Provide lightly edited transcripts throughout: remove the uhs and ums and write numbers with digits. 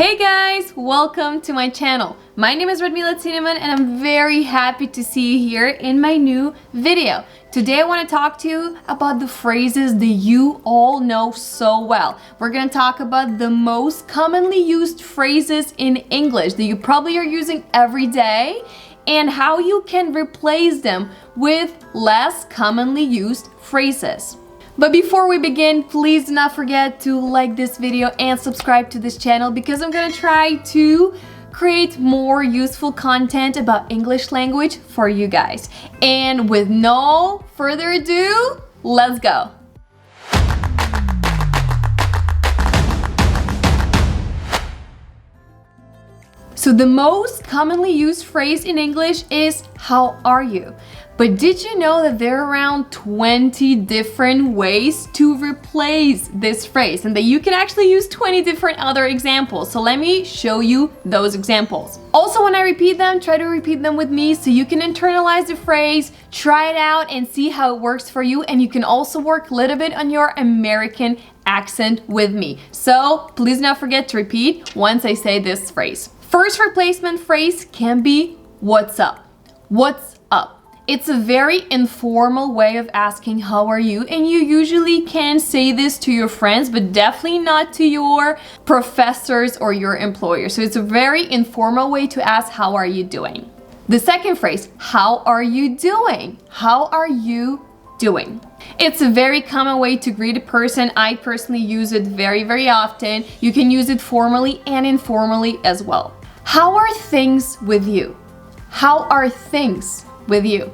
Hey guys, welcome to my channel. My name is Radmila Cinnamon and I'm very happy to see you here in my new video. Today I want to talk to you about the phrases that you all know so well. We're going to talk about the most commonly used phrases in English that you probably are using every day and how you can replace them with less commonly used phrases. But before we begin, please do not forget to like this video and subscribe to this channel because I'm gonna try to create more useful content about English language for you guys. And with no further ado, let's go. So the most commonly used phrase in English is how are you? But did you know that there are around 20 different ways to replace this phrase and that you can actually use 20 different other examples? So let me show you those examples. Also, when I repeat them, try to repeat them with me so you can internalize the phrase, try it out and see how it works for you. And you can also work a little bit on your American accent with me. So please do not forget to repeat once I say this phrase. First replacement phrase can be what's up? What's up? It's a very informal way of asking how are you, and you usually can say this to your friends, but definitely not to your professors or your employer. So it's a very informal way to ask how are you doing. The second phrase, how are you doing? How are you doing? It's a very common way to greet a person. I personally use it very often. You can use it formally and informally as well. How are things with you? How are things with you?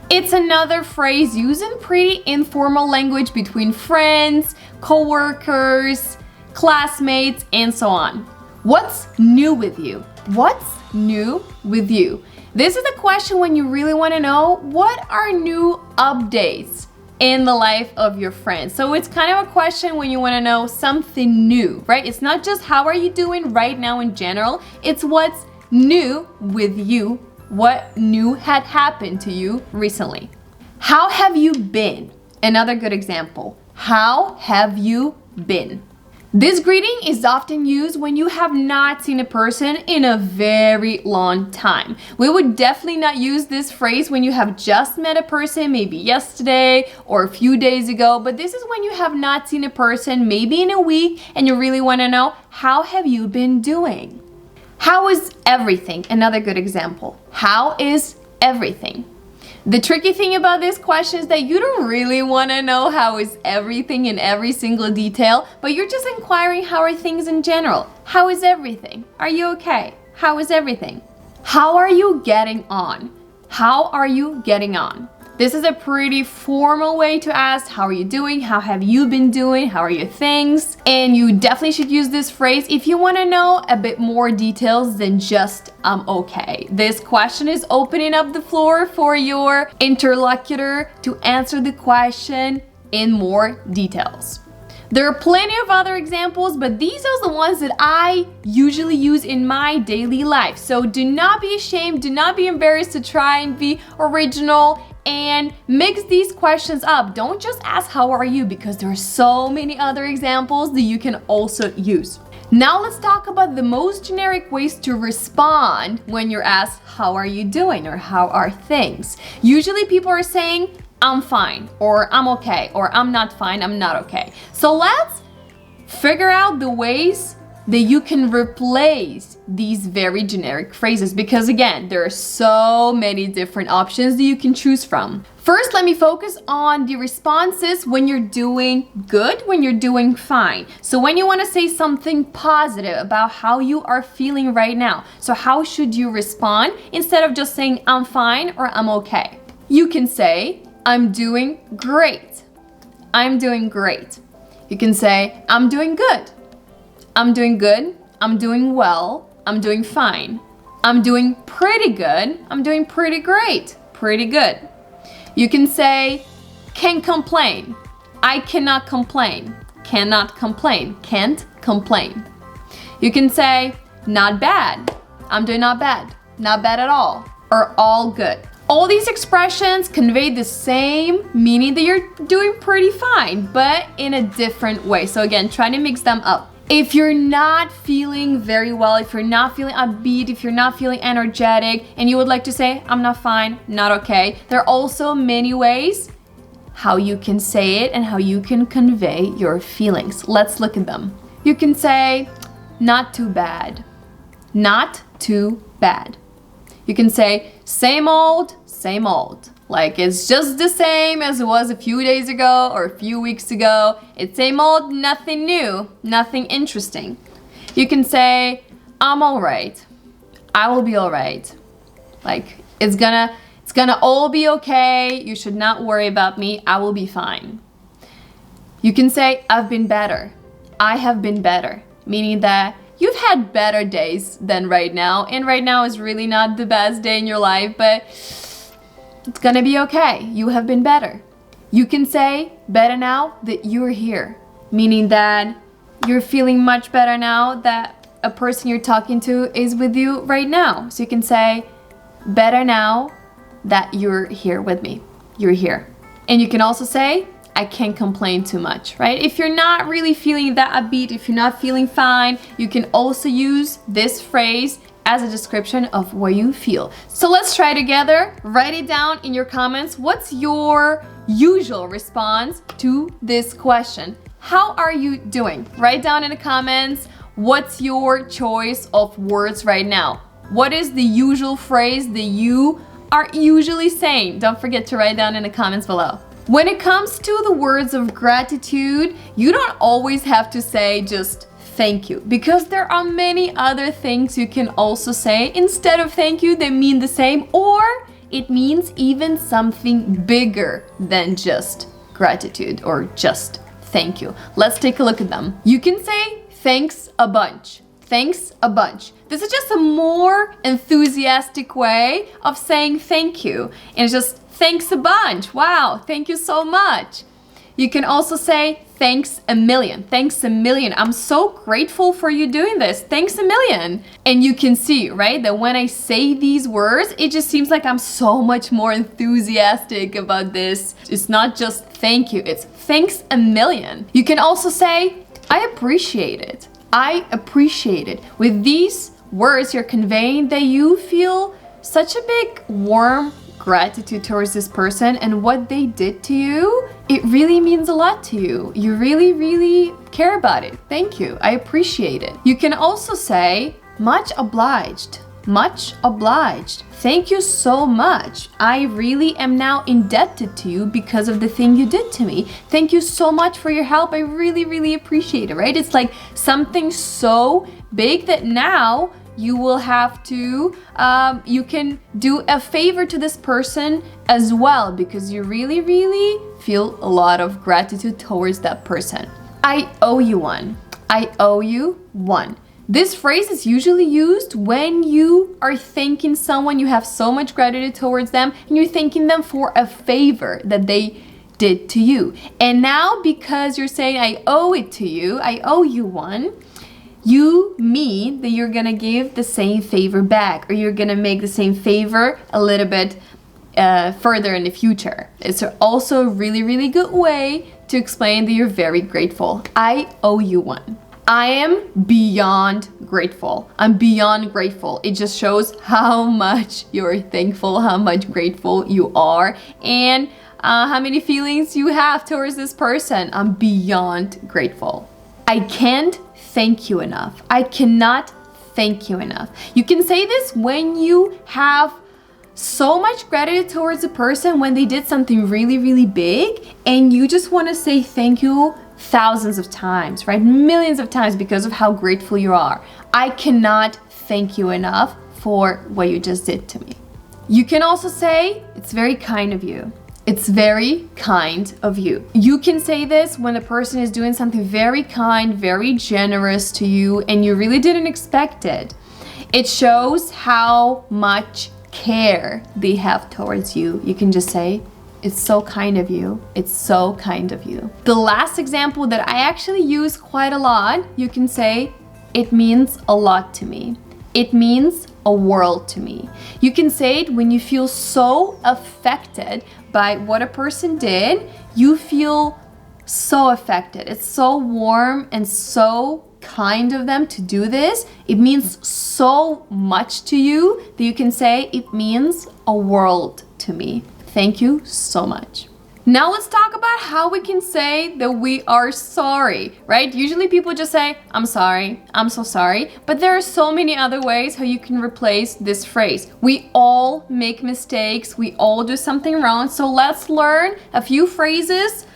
It's another phrase used in pretty informal language between friends, co-workers, classmates, and so on. What's new with you? What's new with you? This is a question when you really want to know what are new updates in the life of your friends. So it's kind of a question when you want to know something new, right? It's not just how are you doing right now in general, it's what's new with you. What new had happened to you recently? How have you been? Another good example. How have you been? This greeting is often used when you have not seen a person in a very long time. We would definitely not use this phrase when you have just met a person, maybe yesterday or a few days ago, but this is when you have not seen a person, maybe in a week, and you really want to know, how have you been doing? How is everything? Another good example. How is everything? The tricky thing about this question is that you don't really want to know how is everything in every single detail, but you're just inquiring how are things in general. How is everything? Are you okay? How is everything? How are you getting on? How are you getting on? This is a pretty formal way to ask how are you doing, how have you been doing, how are your things? And you definitely should use this phrase if you want to know a bit more details than just I'm okay. This question is opening up the floor for your interlocutor to answer the question in more details. There are plenty of other examples, but these are the ones that I usually use in my daily life. So do not be ashamed, do not be embarrassed to try and be original and mix these questions up. Don't just ask how are you, because there are so many other examples that you can also use. Now let's talk about the most generic ways to respond when you're asked how are you doing or how are things. Usually people are saying I'm fine, or I'm okay, or I'm not fine, I'm not okay. So let's figure out the ways that you can replace these very generic phrases, because again, there are so many different options that you can choose from. First, let me focus on the responses when you're doing good, when you're doing fine. So when you want to say something positive about how you are feeling right now. So how should you respond instead of just saying I'm fine or I'm okay? You can say I'm doing great. I'm doing great. You can say I'm doing good. I'm doing good. I'm doing well. I'm doing fine. I'm doing pretty good. I'm doing pretty great. Pretty good. You can say can't complain. I cannot complain. Cannot complain. Can't complain. You can say not bad. I'm doing not bad. Not bad at all. Or all good. All these expressions convey the same meaning that you're doing pretty fine, but in a different way. So again, try to mix them up. If you're not feeling very well, if you're not feeling upbeat, if you're not feeling energetic, and you would like to say, I'm not fine, not okay, there are also many ways how you can say it and how you can convey your feelings. Let's look at them. You can say, not too bad. Not too bad. You can say, same old, same old. Like it's just the same as it was a few days ago or a few weeks ago. It's same old, nothing new, nothing interesting. You can say, I'm all right. I will be all right. Like it's gonna all be okay. You should not worry about me. I will be fine. You can say, I've been better. I have been better, meaning that you've had better days than right now, and right now is really not the best day in your life, but it's gonna be okay. You have been better. You can say better now that you're here, meaning that you're feeling much better now that a person you're talking to is with you right now. So you can say better now that you're here with me. You're here. And you can also say, I can't complain too much, right? If you're not really feeling that upbeat, if you're not feeling fine, you can also use this phrase as a description of what you feel. So let's try together. Write it down in your comments. What's your usual response to this question? How are you doing? Write down in the comments what's your choice of words right now. What is the usual phrase that you are usually saying? Don't forget to write down in the comments below. When it comes to the words of gratitude, you don't always have to say just thank you, because there are many other things you can also say instead of thank you that mean the same, or it means even something bigger than just gratitude or just thank you. Let's take a look at them. You can say thanks a bunch. Thanks a bunch. This is just a more enthusiastic way of saying thank you. And it's just thanks a bunch. Wow, thank you so much. You can also say thanks a million. Thanks a million. I'm so grateful for you doing this. Thanks a million. And you can see, right, that when I say these words, it just seems like I'm so much more enthusiastic about this. It's not just thank you, it's thanks a million. You can also say, I appreciate it. I appreciate it. With these words, you're conveying that you feel such a big, warm gratitude towards this person and what they did to you. It really means a lot to you. You really, really care about it. Thank you. I appreciate it. You can also say, much obliged. Much obliged. Thank you so much. I really am now indebted to you because of the thing you did to me. Thank you so much for your help. I really, really appreciate it, right? It's like something so big that now you will have to, you can do a favor to this person as well because you really, really feel a lot of gratitude towards that person. I owe you one. I owe you one. This phrase is usually used when you are thanking someone, you have so much gratitude towards them, and you're thanking them for a favor that they did to you. And now because you're saying, I owe it to you, I owe you one, you mean that you're gonna give the same favor back, or you're gonna make the same favor a little bit further in the future. It's also a really, really good way to explain that you're very grateful. I owe you one. I am beyond grateful. I'm beyond grateful. It just shows how much you're thankful, how much grateful you are, and how many feelings you have towards this person. I'm beyond grateful. I can't thank you enough. I cannot thank you enough. You can say this when you have so much gratitude towards a person when they did something really, really big, and you just want to say thank you thousands of times, right? Millions of times because of how grateful you are. I cannot thank you enough for what you just did to me. You can also say, it's very kind of you. It's very kind of you. You can say this when the person is doing something very kind, very generous to you, and you really didn't expect it. It shows how much care they have towards you. You can just say, it's so kind of you. It's so kind of you. The last example that I actually use quite a lot, you can say, it means a lot to me. It means a world to me. You can say it when you feel so affected by what a person did. You feel so affected. It's so warm and so kind of them to do this. It means so much to you that you can say it means a world to me. Thank you so much. Now let's talk about how we can say that we are sorry, right? Usually people just say, I'm sorry, I'm so sorry. But there are so many other ways how you can replace this phrase. We all make mistakes, we all do something wrong. So let's learn a few phrases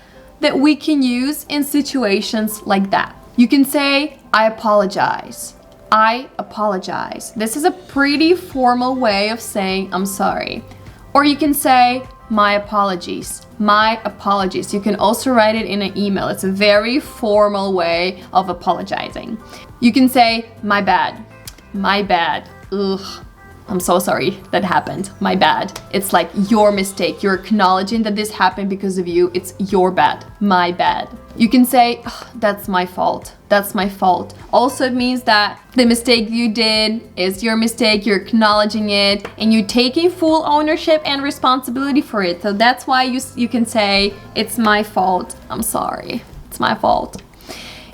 that we can use in situations like that. You can say, I apologize. I apologize. This is a pretty formal way of saying I'm sorry. Or you can say, my apologies. My apologies. You can also write it in an email. It's a very formal way of apologizing. You can say, my bad. My bad. Ugh. I'm so sorry that happened. My bad. It's like your mistake. You're acknowledging that this happened because of you. It's your bad. My bad. You can say, that's my fault. That's my fault. Also, it means that the mistake you did is your mistake. You're acknowledging it and you're taking full ownership and responsibility for it. So that's why you can say, it's my fault. I'm sorry. It's my fault.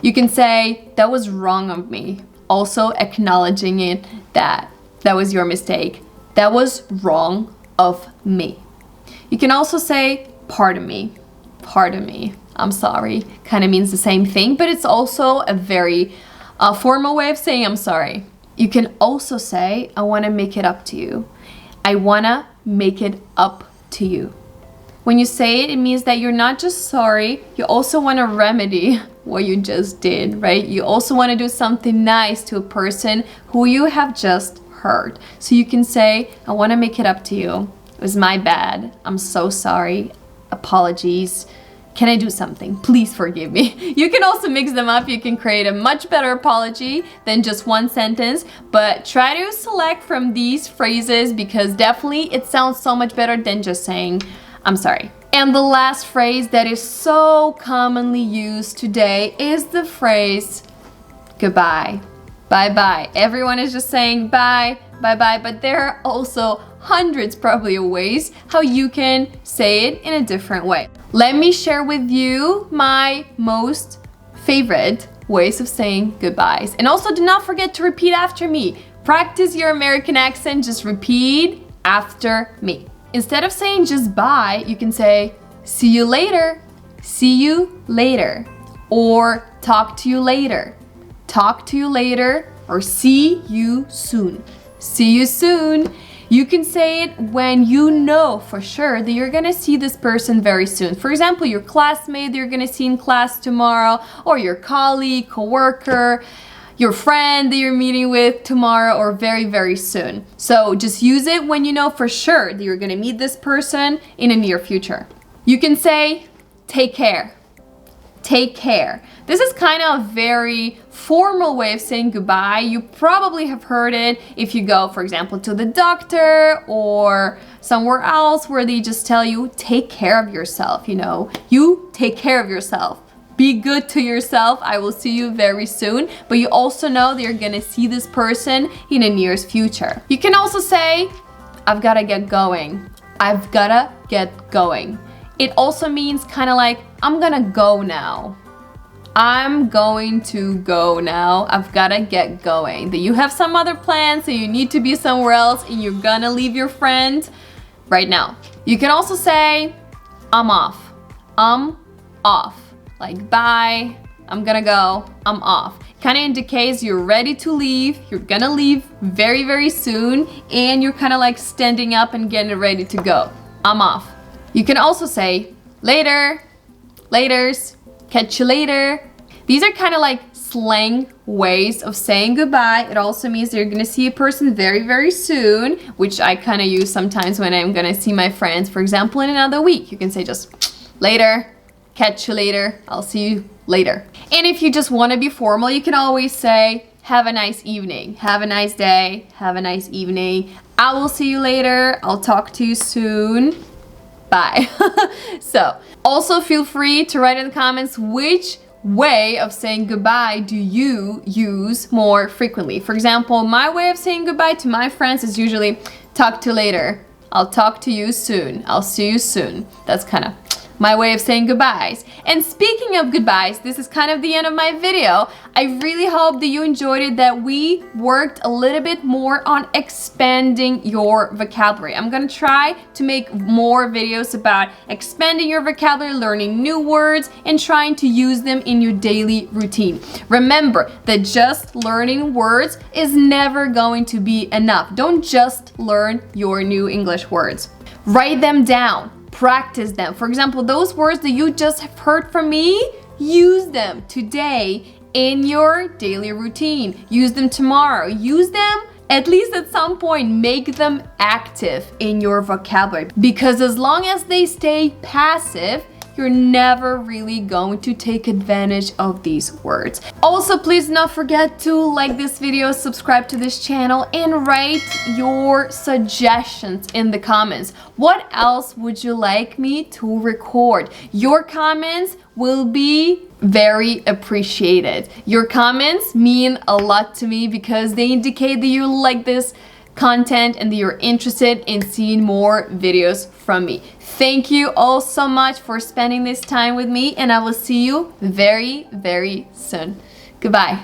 You can say, that was wrong of me. Also acknowledging it that was your mistake. That was wrong of me. You can also say, pardon me. Pardon me. I'm sorry. Kind of means the same thing, but it's also a very formal way of saying I'm sorry. You can also say, I want to make it up to you. I want to make it up to you. When you say it, it means that you're not just sorry, you also want to remedy what you just did, right? You also want to do something nice to a person who you have just hurt. So you can say, I want to make it up to you. It was my bad. I'm so sorry. Apologies. Can I do something? Please forgive me. You can also mix them up. You can create a much better apology than just one sentence, but try to select from these phrases because definitely it sounds so much better than just saying, I'm sorry. And the last phrase that is so commonly used today is the phrase goodbye. Bye-bye. Everyone is just saying bye, bye-bye, but there are also hundreds probably of ways how you can say it in a different way. Let me share with you my most favorite ways of saying goodbyes. And also do not forget to repeat after me. Practice your American accent, just repeat after me. Instead of saying just bye, you can say see you later, see you later, or talk to you later. Talk to you later, or see you soon. See you soon. You can say it when you know for sure that you're gonna see this person very soon. For example, your classmate that you're gonna see in class tomorrow, or your colleague, coworker, your friend that you're meeting with tomorrow or very, very soon. So just use it when you know for sure that you're gonna meet this person in the near future. You can say, take care. Take care. This is kind of a very formal way of saying goodbye. You probably have heard it if you go, for example, to the doctor or somewhere else where they just tell you, take care of yourself, you know. You take care of yourself. Be good to yourself. I will see you very soon. But you also know that you're gonna see this person in the nearest future. You can also say, I've gotta get going. I've gotta get going. It also means kind of like, I'm gonna go now. I'm going to go now. I've gotta get going. That you have some other plans, so you need to be somewhere else and you're gonna leave your friend right now. You can also say, I'm off. I'm off. Like, bye, I'm gonna go, I'm off. Kind of indicates you're ready to leave, you're gonna leave very, very soon, and you're kind of like standing up and getting ready to go. I'm off. You can also say, later, laters, catch you later. These are kind of like slang ways of saying goodbye. It also means that you're gonna see a person very, very soon, which I kind of use sometimes when I'm gonna see my friends. For example, in another week, you can say just later, catch you later, I'll see you later. And if you just want to be formal, you can always say, have a nice evening, have a nice day, have a nice evening. I will see you later, I'll talk to you soon. Bye. So, also feel free to write in the comments which way of saying goodbye do you use more frequently. For example, my way of saying goodbye to my friends is usually talk to you later. I'll talk to you soon. I'll see you soon. That's kind of my way of saying goodbyes. And speaking of goodbyes, this is kind of the end of my video. I really hope that you enjoyed it, that we worked a little bit more on expanding your vocabulary. I'm gonna try to make more videos about expanding your vocabulary, learning new words, and trying to use them in your daily routine. Remember that just learning words is never going to be enough. Don't just learn your new English words. Write them down. Practice them. For example, those words that you just have heard from me, use them today in your daily routine. Use them tomorrow. Use them at least at some point. Make them active in your vocabulary, because as long as they stay passive, you're never really going to take advantage of these words. Also, please do not forget to like this video, subscribe to this channel, and write your suggestions in the comments. What else would you like me to record? Your comments will be very appreciated. Your comments mean a lot to me because they indicate that you like this content and that you're interested in seeing more videos from me. Thank you all so much for spending this time with me, and I will see you very, very soon. Goodbye.